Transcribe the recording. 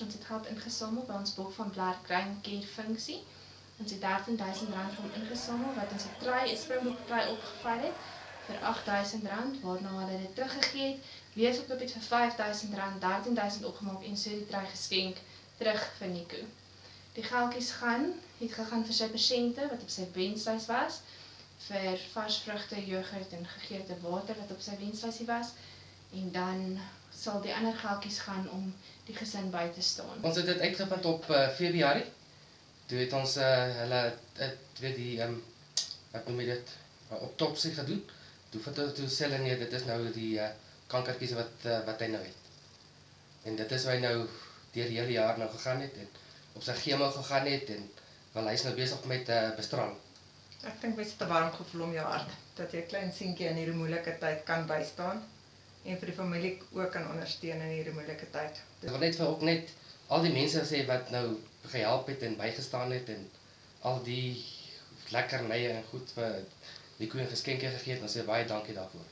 Ons het geld ingesamel by ons Bok van Blair Crime Care funksie. Ons het R13.000 van ingesamel wat ons 'n Springbok try opgevat het vir R8.000, waarna hulle dit teruggegee het. Weesoploop het vir R5.000, R13.000 opgemaak en so die try geskenk terug vir Nico. Die geldjies het gegaan vir sy persente wat op sy wenslys was, vir vars vrugte, yoghurt en gegeurde water wat op sy wenslysie was, en dan sal die ander geldjies gaan om die gesin by te staan. Ons het dit uitgevind op Februarie. Toe het ons hulle die wat noem jy dit, autopsie gedoen. Toe sê hulle nee, dit is nou die kankertjies wat hy nou het. En dit is hoe hy nou deur die hele jaar nou gegaan het en op sy chemo gegaan het en wel hy's nou besig met bestraling. Ek dink mens het 'n warm gevoel om jou hart dat jy 'n klein seentjie in hierdie moeilike tyd kan bystaan en vir die familie ook kan ondersteun in hierdie moeilike tyd. Ek wil net vir ook net al die mense sê wat nou gehelp het en bygestaan het en al die lekkernye en goed vir Nico en geskenke gegee het, dan sê baie dankie daarvoor.